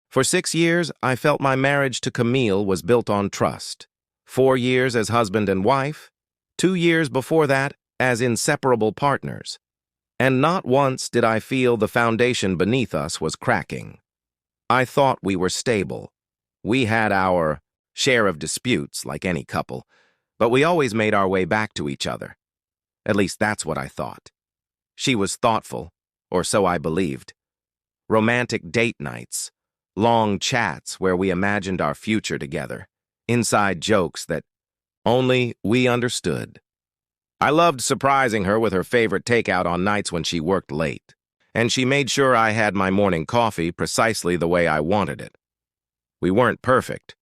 For 6 years, I felt my marriage to Camille was built on trust. 4 years as husband and wife, 2 years before that as inseparable partners. And not once did I feel the foundation beneath us was cracking. I thought we were stable. We had our share of disputes, like any couple, but we always made our way back to each other. At least that's what I thought. She was thoughtful, or so I believed. Romantic date nights, long chats where we imagined our future together, inside jokes that only we understood. I loved surprising her with her favorite takeout on nights when she worked late, and she made sure I had my morning coffee precisely the way I wanted it. We weren't perfect,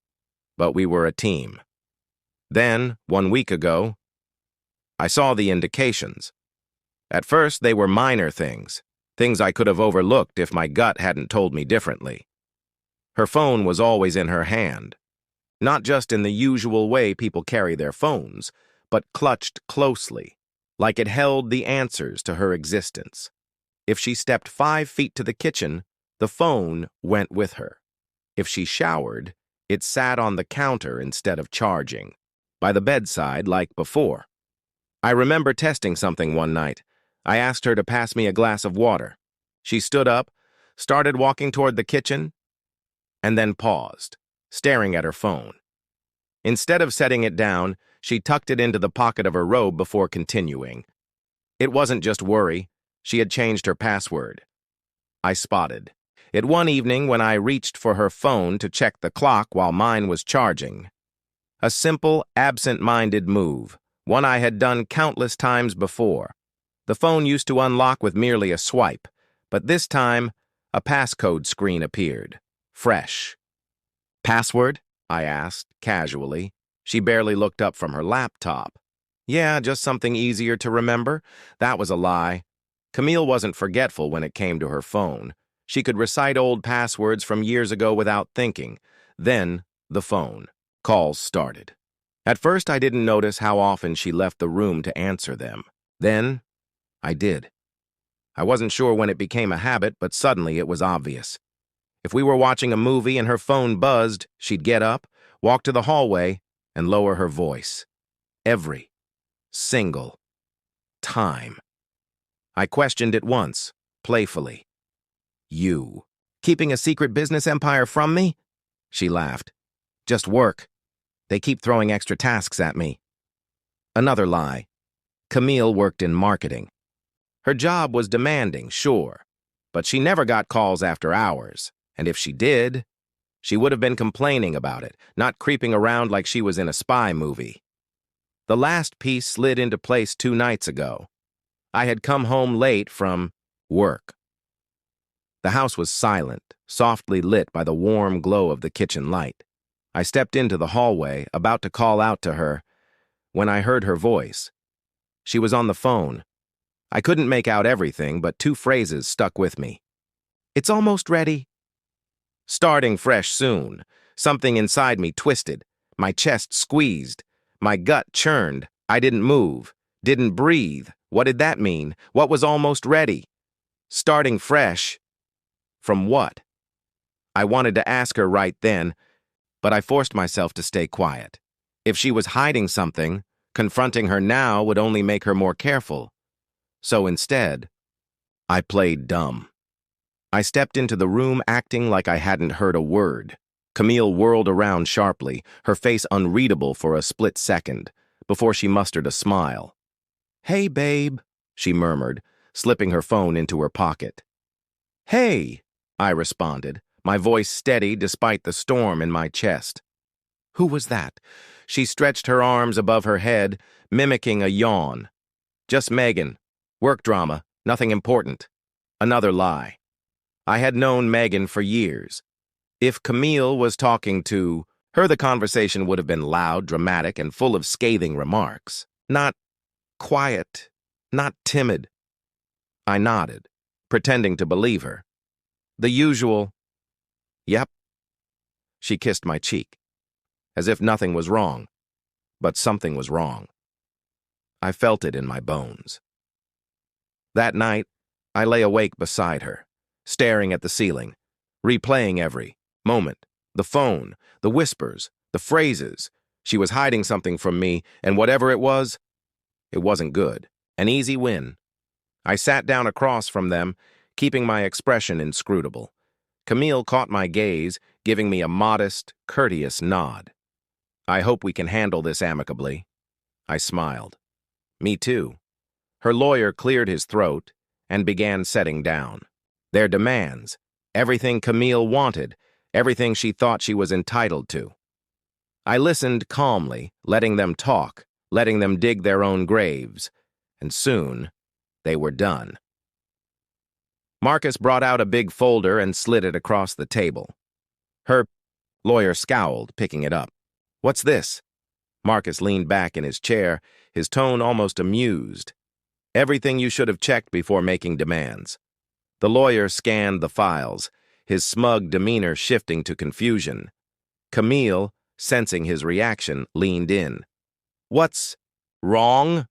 but we were a team. Then, 1 week ago, I saw the indications. At first, they were minor things I could have overlooked if my gut hadn't told me differently. Her phone was always in her hand, not just in the usual way people carry their phones, but clutched closely, like it held the answers to her existence. If she stepped 5 feet to the kitchen, the phone went with her. If she showered, it sat on the counter instead of charging, by the bedside like before. I remember testing something one night. I asked her to pass me a glass of water. She stood up, started walking toward the kitchen, and then paused, staring at her phone. Instead of setting it down, she tucked it into the pocket of her robe before continuing. It wasn't just worry. She had changed her password. I spotted it one evening when I reached for her phone to check the clock while mine was charging. A simple, absent-minded move, one I had done countless times before. The phone used to unlock with merely a swipe, but this time, a passcode screen appeared, fresh. "Password?" I asked, casually. She barely looked up from her laptop. Yeah, just something easier to remember. That was a lie. Camille wasn't forgetful when it came to her phone. She could recite old passwords from years ago without thinking. Then, the phone. Calls started. At first, I didn't notice how often she left the room to answer them. Then, I did. I wasn't sure when it became a habit, but suddenly it was obvious. If we were watching a movie and her phone buzzed, she'd get up, walk to the hallway, and lower her voice. Every single time. I questioned it once, playfully. "You keeping a secret business empire from me?" She laughed. "Just work. They keep throwing extra tasks at me." Another lie. Camille worked in marketing. Her job was demanding, sure, but she never got calls after hours, and if she did, she would have been complaining about it, not creeping around like she was in a spy movie. The last piece slid into place 2 nights ago. I had come home late from work. The house was silent, softly lit by the warm glow of the kitchen light. I stepped into the hallway, about to call out to her, when I heard her voice. She was on the phone. I couldn't make out everything, but 2 phrases stuck with me. "It's almost ready." Starting fresh soon. Something inside me twisted. My chest squeezed. My gut churned. I didn't move. Didn't breathe. What did that mean? What was almost ready? Starting fresh. From what? I wanted to ask her right then, but I forced myself to stay quiet. If she was hiding something, confronting her now would only make her more careful. So instead, I played dumb. I stepped into the room acting like I hadn't heard a word. Camille whirled around sharply, her face unreadable for a split second, before she mustered a smile. "Hey, babe," she murmured, slipping her phone into her pocket. "Hey," I responded, my voice steady despite the storm in my chest. "Who was that?" She stretched her arms above her head, mimicking a yawn. "Just Megan. Work drama, nothing important." Another lie. I had known Megan for years. If Camille was talking to her, the conversation would have been loud, dramatic, and full of scathing remarks. Not quiet, not timid. I nodded, pretending to believe her. The usual, "Yep." She kissed my cheek, as if nothing was wrong, but something was wrong. I felt it in my bones. That night, I lay awake beside her, staring at the ceiling, replaying every moment. The phone, the whispers, the phrases. She was hiding something from me, and whatever it wasn't good. An easy win. I sat down across from them, keeping my expression inscrutable. Camille caught my gaze, giving me a modest, courteous nod. I hope we can handle this amicably. I smiled. Me too. Her lawyer cleared his throat and began setting down. Their demands, everything Camille wanted, everything she thought she was entitled to. I listened calmly, letting them talk, letting them dig their own graves, and soon they were done. Marcus brought out a big folder and slid it across the table. Her lawyer scowled, picking it up. "What's this?" Marcus leaned back in his chair, his tone almost amused. "Everything you should have checked before making demands." The lawyer scanned the files, his smug demeanor shifting to confusion. Camille, sensing his reaction, leaned in. "What's wrong?"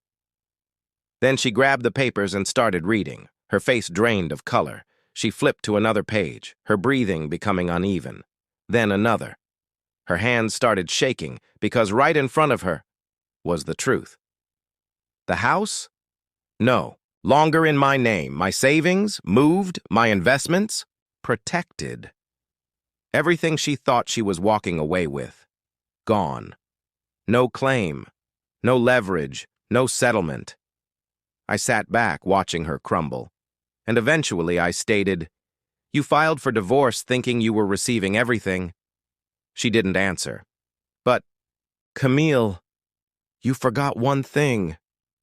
Then she grabbed the papers and started reading, her face drained of color. She flipped to another page, her breathing becoming uneven. Then another. Her hands started shaking because right in front of her was the truth. The house? No. Longer in my name. My savings? Moved? My investments? Protected. Everything she thought she was walking away with. Gone. No claim. No leverage. No settlement. I sat back watching her crumble, and eventually I stated, "You filed for divorce thinking you were receiving everything." She didn't answer. "But, Camille, you forgot one thing."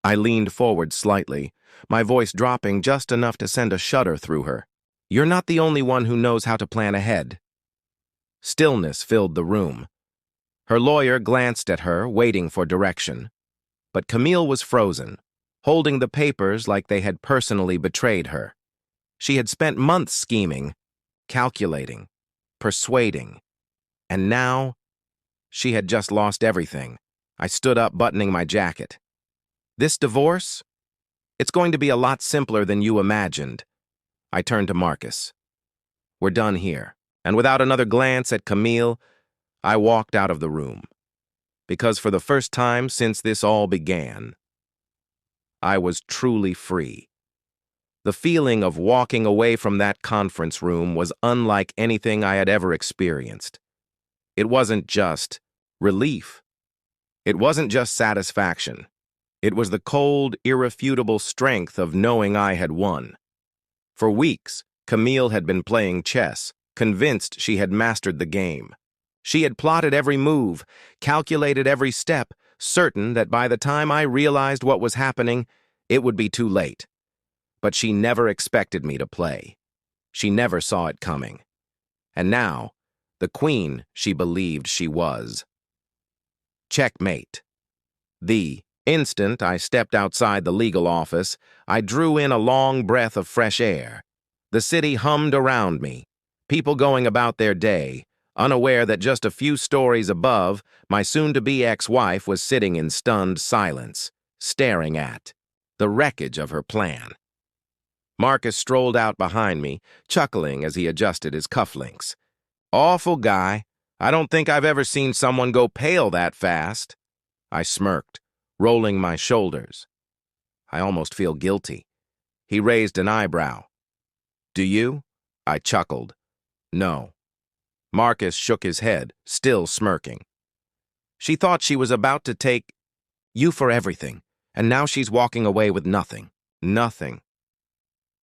I leaned forward slightly, my voice dropping just enough to send a shudder through her. "You're not the only one who knows how to plan ahead." Stillness filled the room. Her lawyer glanced at her, waiting for direction. But Camille was frozen, holding the papers like they had personally betrayed her. She had spent months scheming, calculating, persuading, and now she had just lost everything. I stood up, buttoning my jacket. "This divorce? It's going to be a lot simpler than you imagined." I turned to Marcus. "We're done here." And without another glance at Camille, I walked out of the room. Because for the first time since this all began, I was truly free. The feeling of walking away from that conference room was unlike anything I had ever experienced. It wasn't just relief. It wasn't just satisfaction. It was the cold, irrefutable strength of knowing I had won. For weeks, Camille had been playing chess, convinced she had mastered the game. She had plotted every move, calculated every step, certain that by the time I realized what was happening, it would be too late. But she never expected me to play. She never saw it coming. And now, the queen she believed she was. Checkmate. The instant I stepped outside the legal office, I drew in a long breath of fresh air. The city hummed around me, people going about their day, unaware that just a few stories above, my soon-to-be ex-wife was sitting in stunned silence, staring at the wreckage of her plan. Marcus strolled out behind me, chuckling as he adjusted his cufflinks. "Awful guy. I don't think I've ever seen someone go pale that fast." I smirked, rolling my shoulders. I almost feel guilty. He raised an eyebrow. "Do you?" I chuckled. "No." Marcus shook his head, still smirking. "She thought she was about to take you for everything, and now she's walking away with nothing." Nothing.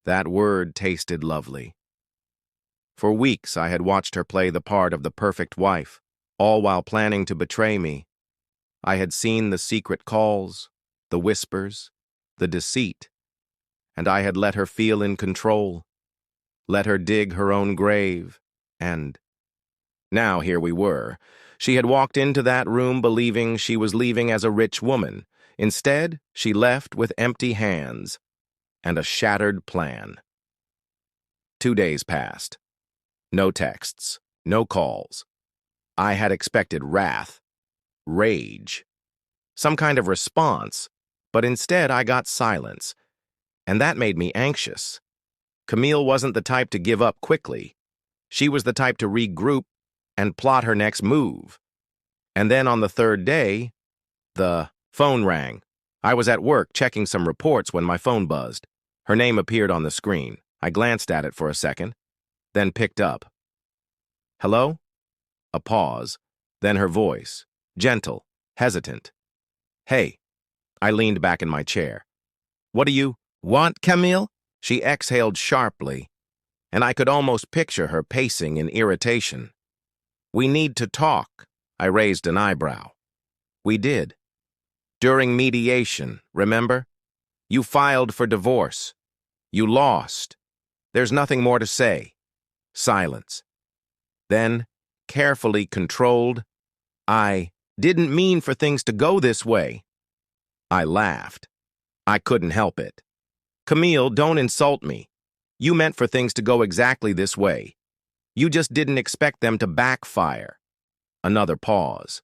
That word tasted lovely. For weeks I had watched her play the part of the perfect wife, all while planning to betray me. I had seen the secret calls, the whispers, the deceit, and I had let her feel in control, let her dig her own grave, and now here we were. She had walked into that room believing she was leaving as a rich woman. Instead, she left with empty hands and a shattered plan. 2 days passed. No texts, no calls. I had expected wrath, rage, some kind of response, but instead I got silence, and that made me anxious. Camille wasn't the type to give up quickly. She was the type to regroup, and plot her next move. And then on the third day, the phone rang. I was at work checking some reports when my phone buzzed. Her name appeared on the screen. I glanced at it for a second, then picked up. Hello? A pause, then her voice, gentle, hesitant. Hey. I leaned back in my chair. What do you want, Camille? She exhaled sharply, and I could almost picture her pacing in irritation. We need to talk. I raised an eyebrow. We did. During mediation, remember? You filed for divorce. You lost. There's nothing more to say. Silence. Then, carefully controlled, I didn't mean for things to go this way. I laughed. I couldn't help it. Camille, don't insult me. You meant for things to go exactly this way. You just didn't expect them to backfire. Another pause.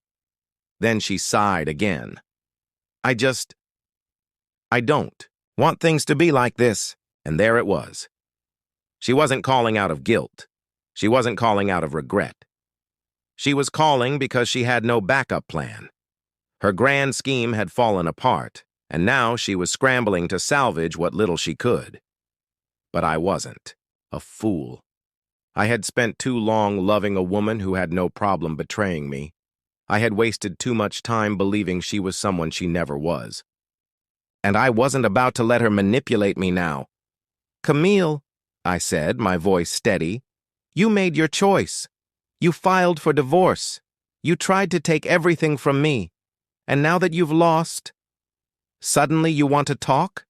Then she sighed again. I don't want things to be like this. And there it was. She wasn't calling out of guilt. She wasn't calling out of regret. She was calling because she had no backup plan. Her grand scheme had fallen apart, and now she was scrambling to salvage what little she could. But I wasn't. A fool. I had spent too long loving a woman who had no problem betraying me. I had wasted too much time believing she was someone she never was. And I wasn't about to let her manipulate me now. Camille, I said, my voice steady, you made your choice. You filed for divorce. You tried to take everything from me. And now that you've lost, suddenly you want to talk?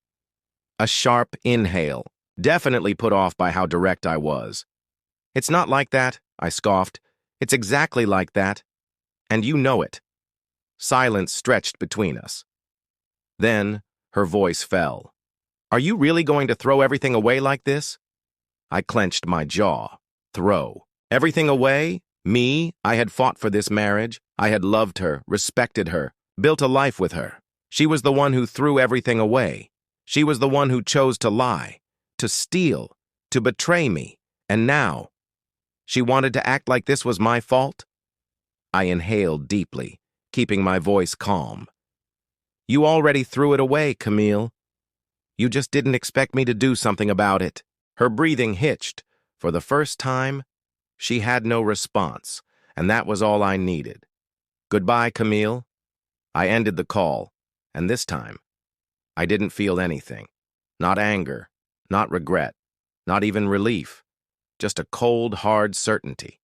A sharp inhale, definitely put off by how direct I was. It's not like that, I scoffed. It's exactly like that. And you know it. Silence stretched between us. Then her voice fell. Are you really going to throw everything away like this? I clenched my jaw. Throw. Everything away? Me? I had fought for this marriage. I had loved her, respected her, built a life with her. She was the one who threw everything away. She was the one who chose to lie, to steal, to betray me. And now, she wanted to act like this was my fault? I inhaled deeply, keeping my voice calm. You already threw it away, Camille. You just didn't expect me to do something about it. Her breathing hitched. For the first time, she had no response, and that was all I needed. Goodbye, Camille. I ended the call, and this time, I didn't feel anything. Not anger, not regret, not even relief. Just a cold, hard certainty.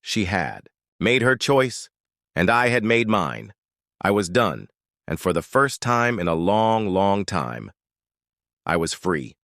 She had made her choice, and I had made mine. I was done, and for the first time in a long, long time, I was free.